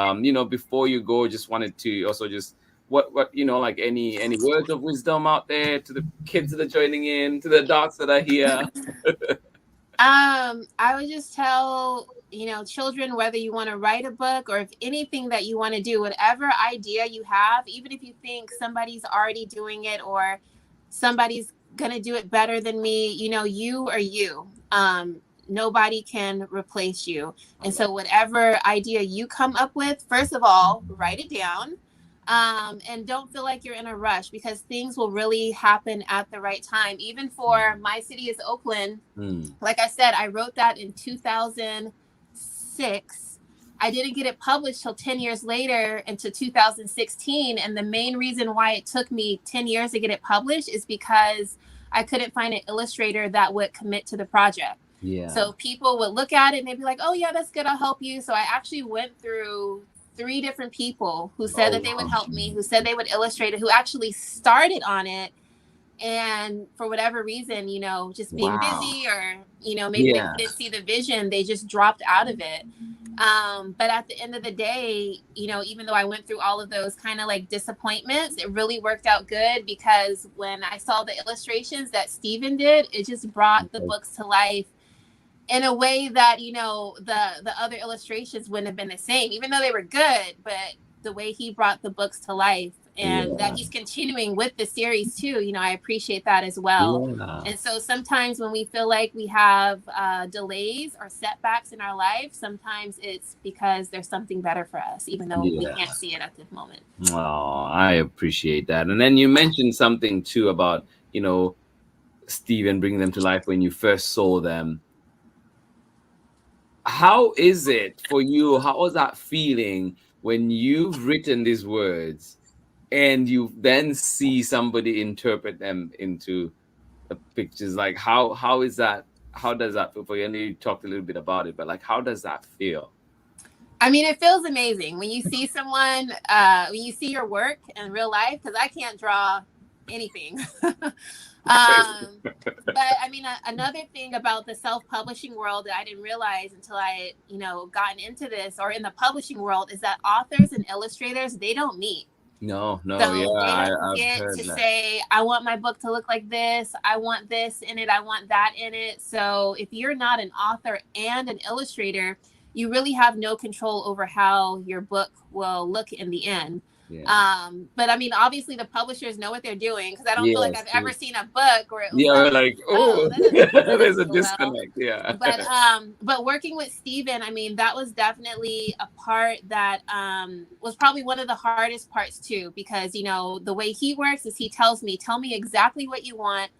before you go, just wanted to also just what like any words of wisdom out there to the kids that are joining in, to the adults that are here. I would just tell children, whether you want to write a book or if anything that you want to do, whatever idea you have, even if you think somebody's already doing it or somebody's gonna do it better than me, you are you. Nobody can replace you. And so whatever idea you come up with, first of all, write it down. And don't feel like you're in a rush, because things will really happen at the right time. Even for My City Is Oakland, like I said, I wrote that in 2006. I didn't get it published till 10 years later, into 2016. And the main reason why it took me 10 years to get it published is because I couldn't find an illustrator that would commit to the project. So people would look at it and they'd be like, oh yeah, that's good, I'll help you. So I actually went through 3 different people who said that they would help me, who said they would illustrate it, who actually started on it. And for whatever reason, just being busy, or, maybe they didn't see the vision, they just dropped out of it. But at the end of the day, even though I went through all of those kind of like disappointments, it really worked out good, because when I saw the illustrations that Steven did, it just brought the books to life in a way that, the other illustrations wouldn't have been the same, even though they were good. But the way he brought the books to life, and that he's continuing with the series too, I appreciate that as well. And so sometimes when we feel like we have delays or setbacks in our life, sometimes it's because there's something better for us, even though we can't see it at this moment. Oh, I appreciate that. And then you mentioned something too about, Steven bringing them to life when you first saw them. How is it for you? How was that feeling when you've written these words and you then see somebody interpret them into the pictures? Like how is that? How does that feel for you? I know you talked a little bit about it, but like, how does that feel? I mean, it feels amazing when you see someone, when you see your work in real life, because I can't draw anything. But I mean, another thing about the self-publishing world that I didn't realize until I, gotten into this, or in the publishing world, is that authors and illustrators, they don't meet. No, no, yeah, So they don't I've get heard to that. say, I want my book to look like this. I want this in it. I want that in it. So if you're not an author and an illustrator, you really have no control over how your book will look in the end. Yeah. But I mean, obviously the publishers know what they're doing, because I don't feel like Yes. I've ever seen a book where it was Yeah, we're like, like, oh, oh, that doesn't there's a feel well. disconnect. Yeah. But working with Steven, I mean, that was definitely a part that was probably one of the hardest parts too, because you know the way he works is he tells me, tell me exactly what you want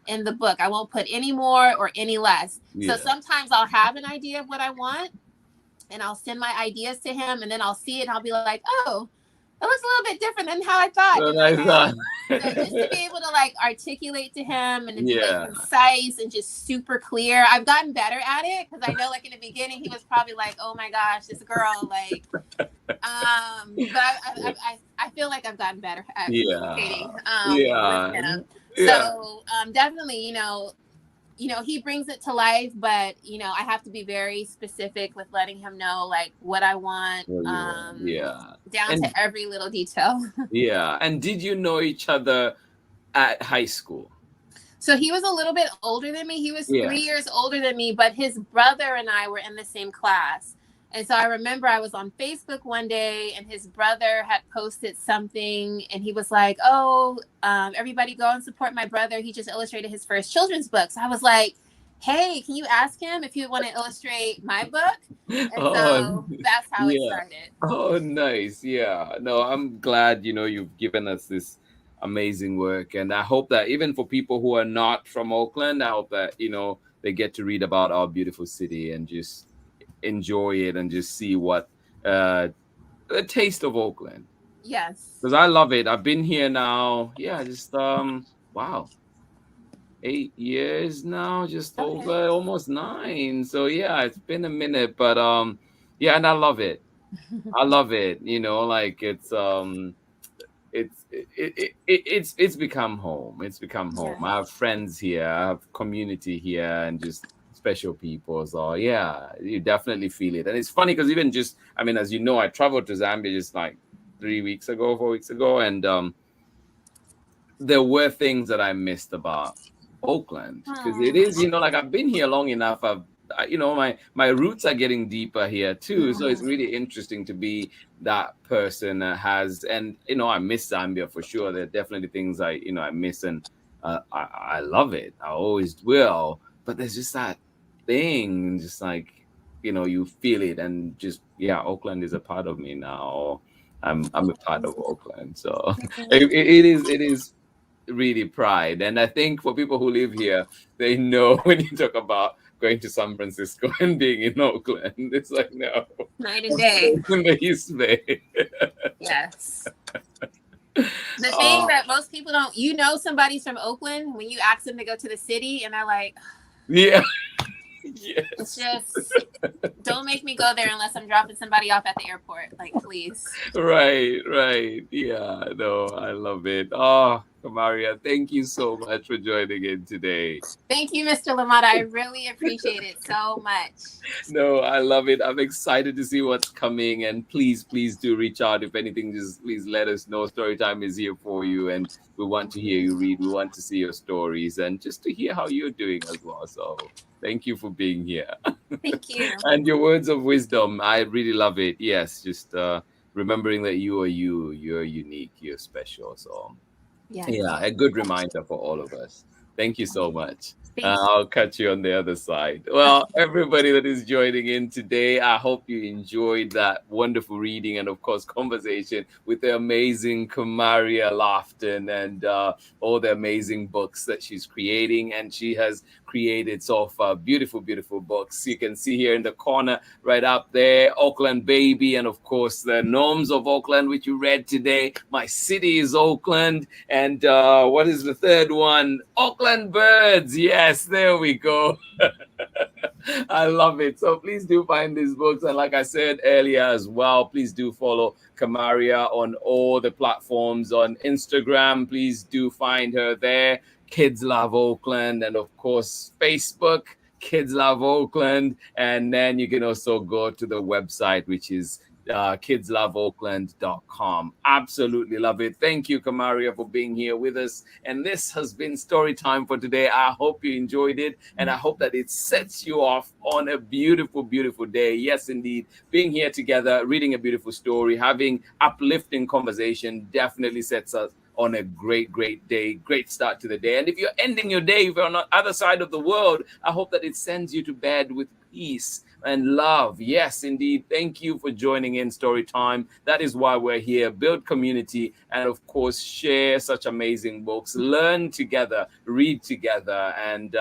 in the book. I won't put any more or any less. So Yeah. sometimes I'll have an idea of what I want, and I'll send my ideas to him, and then I'll see it and I'll be like, oh, it looks a little bit different than how I thought So in my nice. head. So just to be able to like articulate to him and to be like Yeah. concise and just super clear. I've gotten better at it, because I know like in the beginning he was probably like, oh my gosh, this girl, like, but I feel like I've gotten better at Yeah. communicating with Yeah. him. Yeah. So definitely, he brings it to life, but I have to be very specific with letting him know like what I want, Well, yeah. down And to every little detail. yeah. And did you know each other at high school? So he was a little bit older than me. He was Yeah. 3 years older than me, but his brother and I were in the same class. And so I remember I was on Facebook one day, and his brother had posted something, and he was like, oh, everybody go and support my brother. He just illustrated his first children's book. So I was like, hey, can you ask him if he would want to illustrate my book? And Oh, so that's how it yeah. started. Oh, nice. Yeah. No, I'm glad, you've given us this amazing work. And I hope that even for people who are not from Oakland, I hope that, they get to read about our beautiful city and just enjoy it and just see what the taste of Oakland. Yes. Because I love it. I've been here now. Yeah, just wow. 8 years now, just Okay. over almost 9. So yeah, it's been a minute, but yeah, and I love it. I love it. Like it's become home. It's become home. Yeah. I have friends here. I have community here, and just special people. So yeah, you definitely feel it. And it's funny because even just, I mean, as you know, I traveled to Zambia just like 3 weeks ago, 4 weeks ago, and there were things that I missed about Oakland, because it is, like I've been here long enough. My roots are getting deeper here too. So it's really interesting to be that person that has, and I miss Zambia for sure. There are definitely things I miss, and I love it. I always will. But there's just that thing, just like you feel it, and just Oakland is a part of me now. I'm a part of Oakland, so it is really pride. And I think for people who live here, they know when you talk about going to San Francisco and being in Oakland, it's like, no, Night and day. in the East Bay. Yes. The thing that most people don't, somebody's from Oakland when you ask them to go to the city, and they're like, Yeah. Yes. It's just, don't make me go there unless I'm dropping somebody off at the airport. Like, please. Right. Yeah, no, I love it. Oh, Kamaria, thank you so much for joining in today. Thank you, Mr. Lamata. I really appreciate it so much. No, I love it. I'm excited to see what's coming. And please do reach out. If anything, just please let us know. Storytime is here for you. And we want to hear you read. We want to see your stories and just to hear how you're doing as well. So thank you for being here. Thank you. And your words of wisdom, I really love it. Yes, just remembering that you are you. You're unique. You're special. So yeah, a good reminder for all of us. Thank you so much. I'll catch you on the other side. Well, everybody that is joining in today, I hope you enjoyed that wonderful reading and, of course, conversation with the amazing Kamaria Lofton and all the amazing books that she's creating. And she has created so far beautiful books. You can see here in the corner right up there, Oakland Baby, and of course the Norms of Oakland, which you read today. My City Is Oakland, and what is the third one? Oakland Birds. Yes, there we go. I love it. So please do find these books, and like I said earlier as well, please do follow Kamaria on all the platforms. On Instagram, please do find her there, Kids Love Oakland, and of course Facebook, Kids Love Oakland. And then you can also go to the website, which is kidsloveoakland.com. Absolutely love it. Thank you, Kamaria, for being here with us. And this has been story time for today. I hope you enjoyed it, and I hope that it sets you off on a beautiful, beautiful day. Yes, indeed. Being here together, reading a beautiful story, having uplifting conversation definitely sets us on a great, great day, great start to the day. And if you're ending your day, if you're on the other side of the world, I hope that it sends you to bed with peace and love. Yes, indeed. Thank you for joining in Story Time. That is why we're here. Build community and, of course, share such amazing books. Learn together, read together, and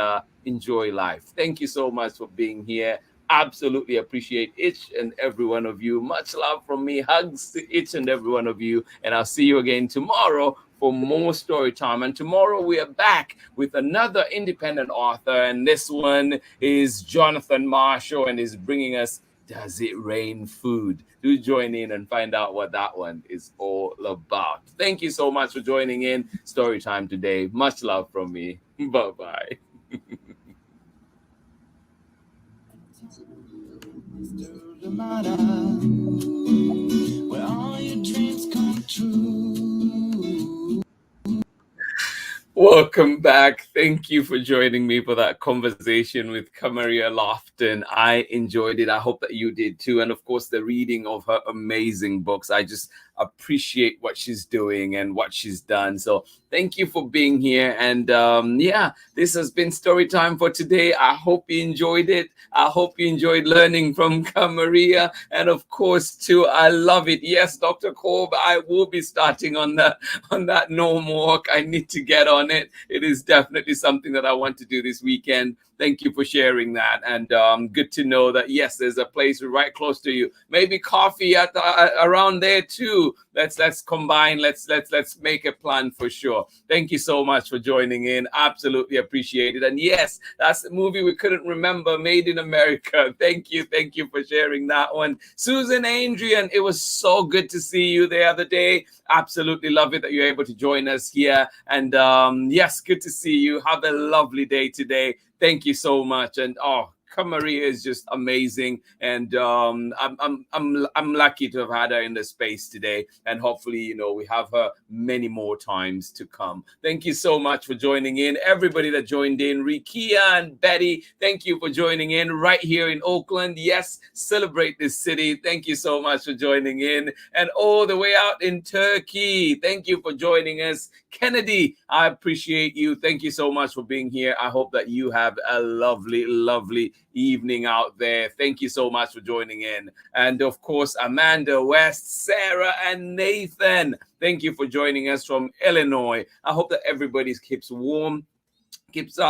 enjoy life. Thank you so much for being here. Absolutely appreciate each and every one of you. Much love from me. Hugs to each and every one of you. And I'll see you again tomorrow for more story time. And tomorrow we are back with another independent author. And this one is Jonathan Marshall, and is bringing us Does It Rain Food? Do join in and find out what that one is all about. Thank you so much for joining in story time today. Much love from me. Bye-bye. Where all your dreams come true. Welcome back. Thank you for joining me for that conversation with Kamaria Lofton. I enjoyed it. I hope that you did too. And of course, the reading of her amazing books. I just appreciate what she's doing and what she's done. So thank you for being here. And this has been story time for today. I hope you enjoyed it. I hope you enjoyed learning from Kamaria. And of course, too, I love it. Yes, Dr. Korb, I will be starting on that gnome walk. I need to get on it. It is definitely something that I want to do this weekend. Thank you for sharing that. And good to know that, yes, there's a place right close to you. Maybe coffee at around there too. Let's combine. Let's make a plan for sure. Thank you so much for joining in. Absolutely appreciate it. And yes, that's the movie we couldn't remember, Made in America. Thank you for sharing that one. Susan Adrian, it was so good to see you the other day. Absolutely love it that you're able to join us here. And yes, good to see you. Have a lovely day today. Thank you so much. And Kamaria is just amazing, and I'm lucky to have had her in the space today, and hopefully we have her many more times to come. Thank you so much for joining in, everybody that joined in. Rikia and Betty, thank you for joining in right here in Oakland. Yes, celebrate this city. Thank you so much for joining in, and all the way out in Turkey, thank you for joining us. Kennedy, I appreciate you. Thank you so much for being here. I hope that you have a lovely, lovely evening out there. Thank you so much for joining in. And of course, Amanda, West, Sarah, and Nathan, thank you for joining us from Illinois. I hope that everybody keeps warm, keeps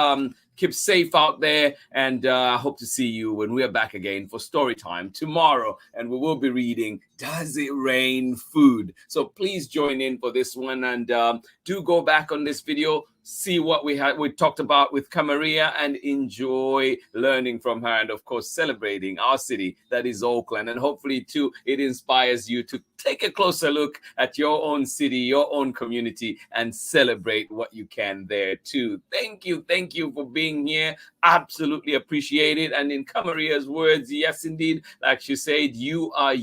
safe out there, and I hope to see you when we are back again for story time tomorrow, and we will be reading Does It Rain Food? So please join in for this one, and do go back on this video, see what we talked about with Kamaria, and enjoy learning from her, and of course celebrating our city, that is Oakland. And hopefully too it inspires you to take a closer look at your own city, your own community, and celebrate what you can there too. Thank you for being here. Absolutely appreciate it. And in Kamaria's words, yes indeed, like she said, you are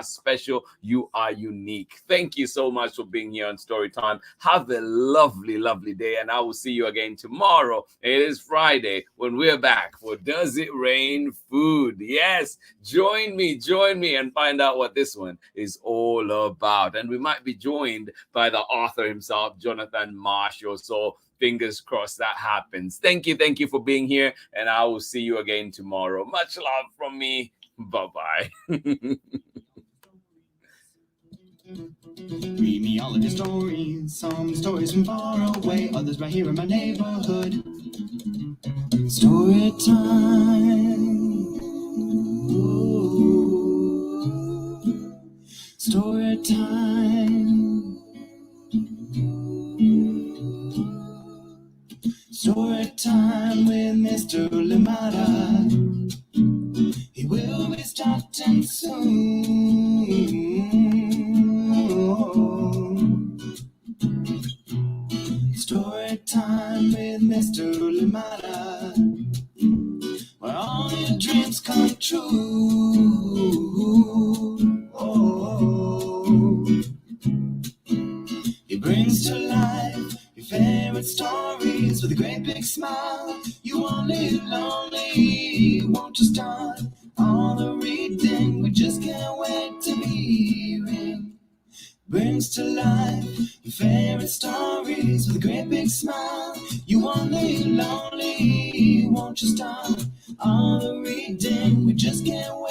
special, you are unique. Thank you so much for being here on Storytime. Have a lovely, lovely day, and I will see you again tomorrow. It is Friday when we're back for Does It Rain Food? Yes, join me and find out what this one is all about. And we might be joined by the author himself, Jonathan Marshall. So fingers crossed that happens. Thank you for being here, and I will see you again tomorrow. Much love from me. Bye-bye. Read me all of your stories, some stories from far away, others right here in my neighborhood. Story time. Ooh. Story time. Story time with Mr. Limata. He will be starting soon. Story time with Mr. Limata, where all your dreams come true. brings to life your favorite stories with a great big smile. You won't live lonely, won't you start all the reading? We just can't wait to be hearing. Brings to life your favorite stories with a great big smile. You won't live lonely, won't you start all the reading? We just can't